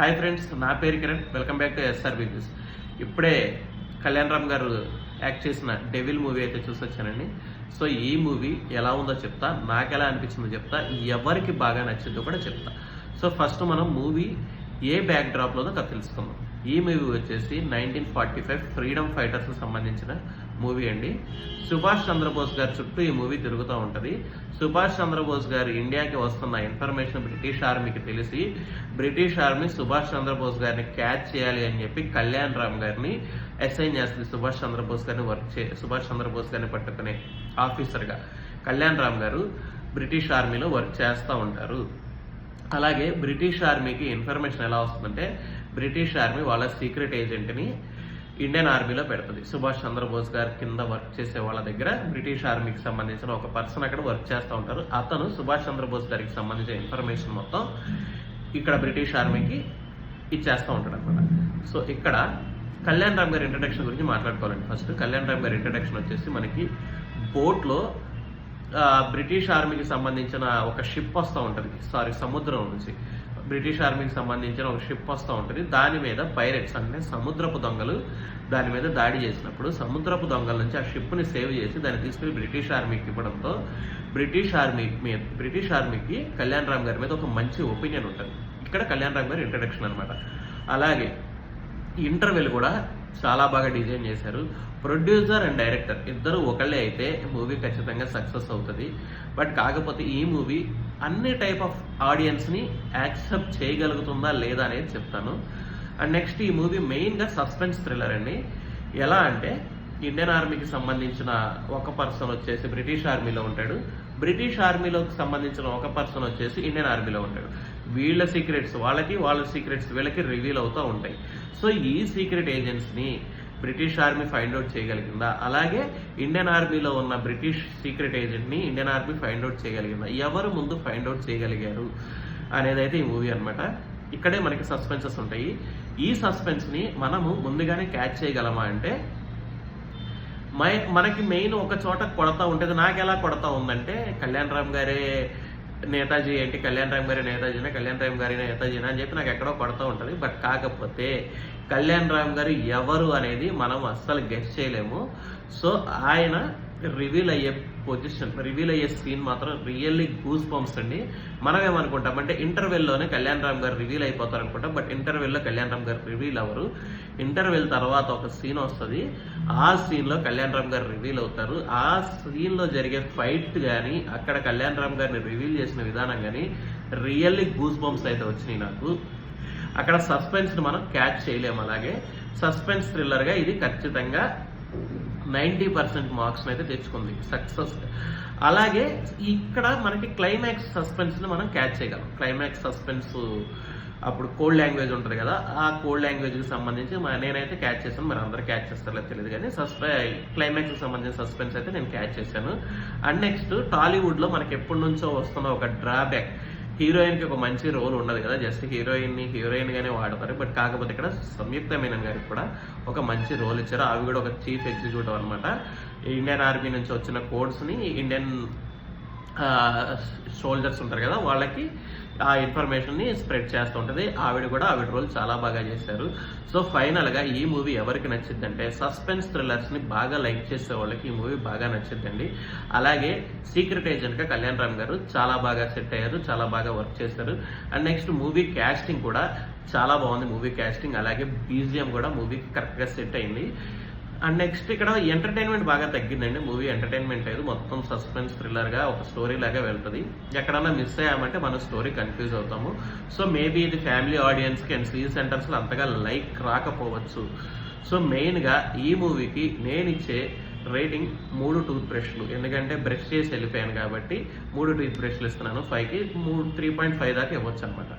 Hi friends, నా పేరు Kiran. Welcome back to SR business. ఇప్పుడే కళ్యాణ్ రామ్ గారు యాక్ట్ చేసిన డెవిల్ మూవీ అయితే చూసొచ్చానండి. సో ఈ మూవీ ఎలా ఉందో చెప్తా, నాకు ఎలా అనిపించిందో చెప్తా, ఎవరికి బాగా నచ్చిందో కూడా చెప్తా. సో ఫస్ట్ మనం మూవీ ఏ బ్యాక్ డ్రాప్లో కథ తెలుసుకుందాం. ఈ మూవీ వచ్చేసి 1945 ఫ్రీడమ్ ఫైటర్స్కి సంబంధించిన మూవీ అండి. సుభాష్ చంద్రబోస్ గారి చుట్టూ ఈ మూవీ తిరుగుతూ ఉంటుంది. సుభాష్ చంద్రబోస్ గారు ఇండియాకి వస్తున్న ఇన్ఫర్మేషన్ బ్రిటిష్ ఆర్మీకి తెలిసి బ్రిటిష్ ఆర్మీ సుభాష్ చంద్రబోస్ గారిని క్యాచ్ చేయాలి అని చెప్పి కళ్యాణ్ రామ్ గారిని అసైన్ చేస్తుంది. సుభాష్ చంద్రబోస్ గారిని పట్టుకునే ఆఫీసర్గా కళ్యాణ్ రామ్ గారు బ్రిటిష్ ఆర్మీలో వర్క్ చేస్తూ ఉంటారు. అలాగే బ్రిటిష్ ఆర్మీకి ఇన్ఫర్మేషన్ ఎలా వస్తుందంటే, బ్రిటిష్ ఆర్మీ వాళ్ళ సీక్రెట్ ఏజెంట్ని ఇండియన్ ఆర్మీలో పెడుతుంది. సుభాష్ చంద్రబోస్ గారి కింద వర్క్ చేసే వాళ్ళ దగ్గర బ్రిటిష్ ఆర్మీకి సంబంధించిన ఒక పర్సన్ అక్కడ వర్క్ చేస్తూ ఉంటారు. అతను సుభాష్ చంద్రబోస్ గారికి సంబంధించిన ఇన్ఫర్మేషన్ మొత్తం ఇక్కడ బ్రిటిష్ ఆర్మీకి ఇచ్చేస్తూ ఉంటాడు అనమాట. సో ఇక్కడ కళ్యాణ్ రామ్ గారి ఇంట్రడక్షన్ గురించి మాట్లాడుకోవాలండి. ఫస్ట్ కళ్యాణ్ రామ్ గారి ఇంట్రడక్షన్ వచ్చేసి మనకి బోట్లో బ్రిటిష్ ఆర్మీకి సంబంధించిన ఒక షిప్ వస్తూ ఉంటుంది. సముద్రం నుంచి బ్రిటిష్ ఆర్మీకి సంబంధించిన ఒక షిప్ వస్తూ ఉంటుంది. దాని మీద పైరెట్స్ అంటే సముద్రపు దొంగలు దాని మీద దాడి చేసినప్పుడు సముద్రపు దొంగల నుంచి ఆ షిప్ని సేవ్ చేసి దాన్ని తీసుకుని బ్రిటిష్ ఆర్మీకి ఇవ్వడంతో బ్రిటిష్ ఆర్మీకి కళ్యాణ్ రామ్ గారి మీద ఒక మంచి ఒపీనియన్ ఉంటుంది. ఇక్కడ కళ్యాణ్ రామ్ గారి ఇంట్రడక్షన్ అనమాట. అలాగే ఇంటర్వెల్ కూడా చాలా బాగా డిజైన్ చేశారు. ప్రొడ్యూసర్ అండ్ డైరెక్టర్ ఇద్దరు ఒకళ్ళే అయితే మూవీ ఖచ్చితంగా సక్సెస్ అవుతుంది. బట్ కాకపోతే ఈ మూవీ అన్ని టైప్ ఆఫ్ ఆడియన్స్ని యాక్సెప్ట్ చేయగలుగుతుందా లేదా అనేది చెప్తాను. అండ్ నెక్స్ట్ ఈ మూవీ మెయిన్గా సస్పెన్స్ థ్రిల్లర్ అండి. ఎలా అంటే ఇండియన్ ఆర్మీకి సంబంధించిన ఒక పర్సన్ వచ్చేసి బ్రిటిష్ ఆర్మీలో ఉంటాడు, బ్రిటిష్ ఆర్మీలోకి సంబంధించిన ఒక పర్సన్ వచ్చేసి ఇండియన్ ఆర్మీలో ఉంటాడు. వీళ్ళ సీక్రెట్స్ వాళ్ళకి, వాళ్ళ సీక్రెట్స్ వీళ్ళకి రివీల్ అవుతూ ఉంటాయి. సో ఈ సీక్రెట్ ఏజెంట్స్ని బ్రిటిష్ ఆర్మీ ఫైండ్ అవుట్ చేయగలిగిందా, అలాగే ఇండియన్ ఆర్మీలో ఉన్న బ్రిటిష్ సీక్రెట్ ఏజెంట్ని ఇండియన్ ఆర్మీ ఫైండ్ అవుట్ చేయగలిగిందా, ఎవరు ముందు ఫైండ్ అవుట్ చేయగలిగారు అనేది అయితే ఈ మూవీ అనమాట. ఇక్కడే మనకి సస్పెన్సెస్ ఉంటాయి. ఈ సస్పెన్స్ని మనము ముందుగానే క్యాచ్ చేయగలమా అంటే, మనకి మెయిన్ ఒక చోట కొడతా ఉంటుంది. నాకు ఎలా కొడతా ఉందంటే, కళ్యాణ్ రామ్ గారే నేతాజీ ఏంటి, కళ్యాణ్ రామ్ గారి నేతాజీనా అని చెప్పి నాకు ఎక్కడో కొడతా ఉంటుంది. బట్ కాకపోతే కళ్యాణ్ రామ్ గారు ఎవరు అనేది మనం అస్సలు గెస్ చేయలేము. సో ఆయన రివీల్ అయ్యే సీన్ మాత్రం రియల్లీ గూస్ బంప్స్ అండి. మనం ఏమనుకుంటాం అంటే ఇంటర్వెల్లోనే కళ్యాణ్ రామ్ గారు రివీల్ అయిపోతారు అనుకుంటాం. బట్ ఇంటర్వెల్లో కళ్యాణ్ రామ్ గారు రివీల్ అవ్వరు. ఇంటర్వెల్ తర్వాత ఒక సీన్ వస్తుంది. ఆ సీన్లో కళ్యాణ్ రామ్ గారు రివీల్ అవుతారు. ఆ సీన్లో జరిగే ఫైట్ కానీ, అక్కడ కళ్యాణ్ రామ్ గారిని రివీల్ చేసిన విధానం కానీ రియల్లీ గూస్ బంప్స్ అయితే వచ్చినాయి నాకు. అక్కడ సస్పెన్స్ని మనం క్యాచ్ చేయలేము. అలాగే సస్పెన్స్ థ్రిల్లర్గా ఇది ఖచ్చితంగా 90% మార్క్స్ అయితే తెచ్చుకుంది సక్సెస్. అలాగే ఇక్కడ మనకి క్లైమాక్స్ సస్పెన్స్ని మనం క్యాచ్ చేయగలం. క్లైమాక్స్ సస్పెన్స్ అప్పుడు కోడ్ లాంగ్వేజ్ ఉంటుంది కదా, ఆ కోడ్ లాంగ్వేజ్కి సంబంధించి నేనైతే క్యాచ్ చేశాను. మరి అందరూ క్యాచ్ చేస్తారో తెలియదు కానీ క్లైమాక్స్కి సంబంధించిన సస్పెన్స్ అయితే నేను క్యాచ్ చేశాను. అండ్ నెక్స్ట్ టాలీవుడ్లో మనకి ఎప్పటి నుంచో వస్తున్న ఒక డ్రాబ్యాక్, హీరోయిన్కి ఒక మంచి రోల్ ఉండదు కదా, జస్ట్ హీరోయిన్గానే వాడతారు. బట్ కాకపోతే ఇక్కడ సంయుక్త మీనన్ గారికి కూడా ఒక మంచి రోల్ ఇచ్చారు. ఆవి కూడా ఒక చీఫ్ ఎగ్జిక్యూటివ్ అనమాట. ఇండియన్ ఆర్మీ నుంచి వచ్చిన కోడ్స్ని ఇండియన్ సోల్జర్స్ ఉంటారు కదా, వాళ్ళకి ఆ ఇన్ఫర్మేషన్ని స్ప్రెడ్ చేస్తూ ఉంటుంది. ఆవిడ రోల్ చాలా బాగా చేశారు. సో ఫైనల్గా ఈ మూవీ ఎవరికి నచ్చిందంటే, సస్పెన్స్ థ్రిల్లర్స్ని బాగా లైక్ చేసే వాళ్ళకి ఈ మూవీ బాగా నచ్చిందండి. అలాగే సీక్రెట్ ఏజెంట్గా కళ్యాణ్ రామ్ గారు చాలా బాగా సెట్ అయ్యారు, చాలా బాగా వర్క్ చేశారు. అండ్ నెక్స్ట్ మూవీ క్యాస్టింగ్ కూడా చాలా బాగుంది. మూవీ క్యాస్టింగ్ అలాగే బీజిఎం కూడా మూవీకి కరెక్ట్గా సెట్ అయింది. అండ్ నెక్స్ట్ ఇక్కడ ఎంటర్టైన్మెంట్ బాగా తగ్గిందండి. మూవీ ఎంటర్టైన్మెంట్ లేదు, మొత్తం సస్పెన్స్ థ్రిల్లర్గా ఒక స్టోరీ లాగా వెళ్తుంది. ఎక్కడన్నా మిస్ అయ్యామంటే మనం స్టోరీ కన్ఫ్యూజ్ అవుతాము. సో మేబీ ఇది ఫ్యామిలీ ఆడియన్స్కి అండ్ సిటీ సెంటర్స్లో అంతగా లైక్ రాకపోవచ్చు. సో మెయిన్గా ఈ మూవీకి నేను ఇచ్చే రేటింగ్ 3 టూత్ బ్రష్లు. ఎందుకంటే బ్రష్ చేసి వెళ్ళిపోయాను కాబట్టి 3 టూత్ బ్రష్లు ఇస్తున్నాను. 5కి 3.5 దాకా ఇవ్వచ్చు అనమాట.